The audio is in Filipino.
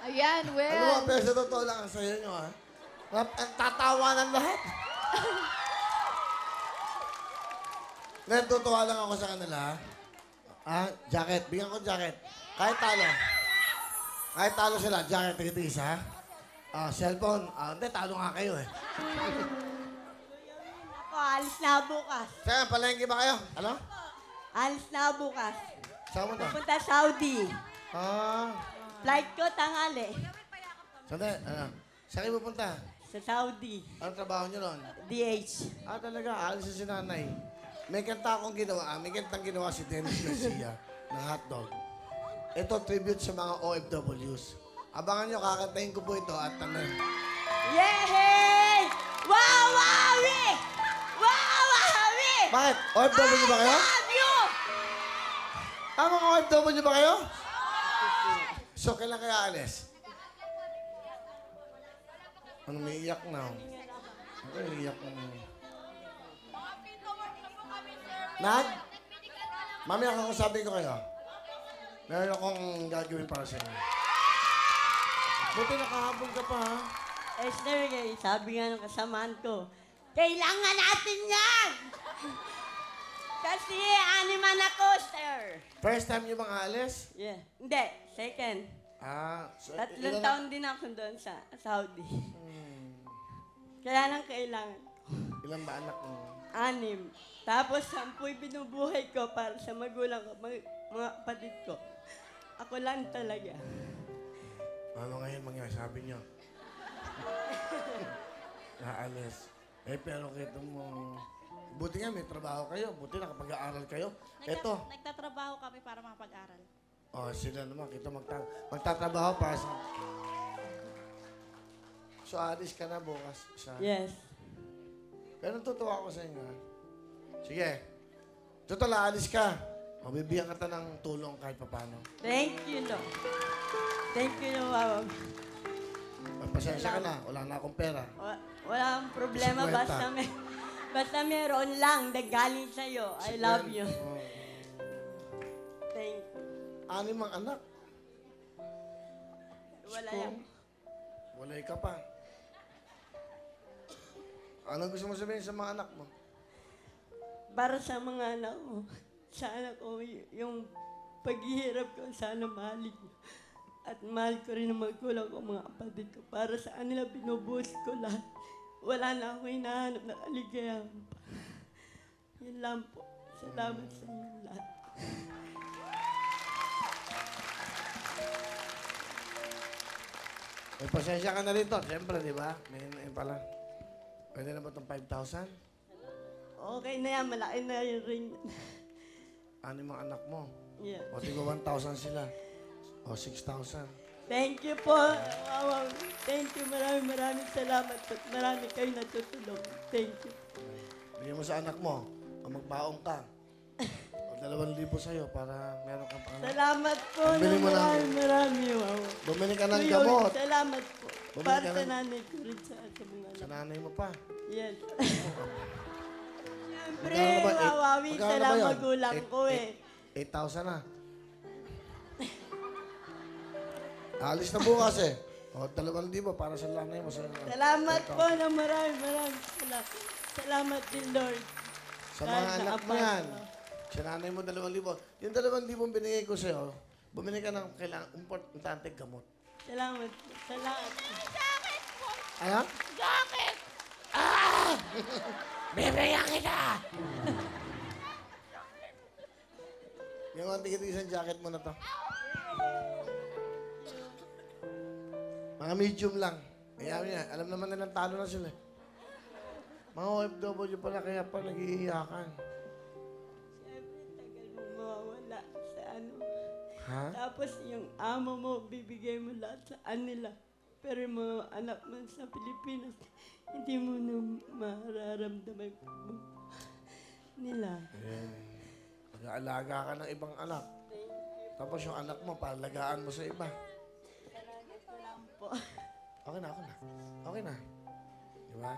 Ayan, Ano well. mo, pero sa totoo lang ang sayo nyo, ha? Ang tatawa ng lahat. Natutuwa lang ako sa kanila, ha? Ah, jacket. Bigyan ko jacket. Kahit talo. Kahit talo sila, jacket, tigitigis, ha? Ah, cellphone. Ah, hindi, talo nga kayo, eh. Ako, alis na bukas. Saan, palengke ba kayo? Ano? Alis na bukas. Saan mo na? Punta Saudi. Ah, Flight ko tanghali. sandali, ano? Saan kayo pupunta? Sa Saudi. Anong trabaho nyo ron? DH. Ah, talaga, alis na si nanay. May kanta akong ginawa, may kantang ginawa si Dennis Garcia ng hotdog. Ito, tribute sa mga OFWs. Abangan nyo, kakantahin ko po ito at ano. Yay! Wow, Wawi! Wow, Wawi! Bakit? OFW ba kayo? Love you! Mga OFW ba kayo? So, kailan kaya alis? Ano, may iyak na. Ako, iyak na. Nad? Mamaya kakausapin ko kayo. Meron akong gagawin para sa inyo. Buti nakahabol ka pa, ha? Eh, sir, sabi nga ng kasamaan ko, kailangan natin yan! Kasi animan ako, sir. First time nyo bang aalis? Yeah. Hindi, second. Ah, so, 3 ilan- taon din ako doon sa Saudi. Kaya nang kailangan. Ilan ba anak mo? 6. Tapos 10 binubuhay ko para sa magulang ko, mga kapatid ko. Ako lang talaga. Ano ngayon mangyari? Sabi nyo. Naalis. Eh, pero kito mo... Buti nga, may trabaho kayo. Buti nakapag-aaral kayo. Eto. Nagtatrabaho kami para makapag-aral. Oh, sila naman. Kita magtatrabaho para sa... So, alis ka na bukas. Yes. Pero natutuwa ako sa inyo, ha? Sige. Total, aalis ka. O, bibigyan ka ng tulong kahit papano. Thank you, Lord. Thank you, Lord. Pasensya ka na. Wala na akong pera. Wala akong problema. 50. Basta meron lang na galing sa'yo. I love you. Oh. Thank you. 6 ang anak. Wala Ko, yan. walay ka pa. Ano gusto mo sabihin sa mga anak mo? Para sa mga anak ko, sana ko yung paghihirap ko, sana mahalin niyo. At mahal ko rin ang magulang ko, mga kapatid ko. Para sa kanila, binubuhos ko lahat. Wala na ako hinahanap na kaligayahan pa. Yun lang po. Salamat sa inyo lahat. May pasensya ka na rito. Siyempre, di ba? May pala. Pwede na ba itong 5,000? Okay na yan, malaki na yun rin. 6 ang anak mo. Yeah. O, tigo 1,000 sila. O, 6,000. Thank you po. Thank you. Maraming salamat. At marami kayo natutulong. Thank you. Bigyan mo sa anak mo. O, magbaong ka. O, 2,000 sa'yo para meron kang pangalan. Salamat po. Bumili mo ng- Marami. Wow. Bumili ka ng Kuya, gamot. Salamat po. Bumili Para ka sa ng- nanay ko rin sa mga Sa anak. nanay mo pa. Yes. Siyempre, Magkano ba? wawawi Magkano sa ba lang yun? magulang ko eh. 8,000 na. Alis na bukas eh. O, 2,000 para sa nanay mo. Salamat po na maraming salamat. Salamat din, Lord. Sa mga Kahit anak mo naapal yan. ko. Sa nanay mo, 2,000. Yung 2,000 binigay ko sa'yo, bumili ka ng kailangan, importante gamot. Salamat po. Salamat po. Ano? Jacket! Bibigyan kita! Yung mga tigit-isang jacket mo na to. Mga medium lang. Kaya niya, alam naman nilang talo na sila. Mga OFW pala, kaya pa nag-iiyakan. Siyempre, tagal mo mawawala sa ano. Ha? Tapos yung amo mo, bibigay mo lahat sa kanila. Pero yung mga anak mo sa Pilipinas, hindi mo na mararamdaman nila. Mag-aalaga ka ng ibang anak. Tapos yung anak mo, paalagaan mo sa iba. Salamat lang po. Okay na, okay na. Okay na. Di ba?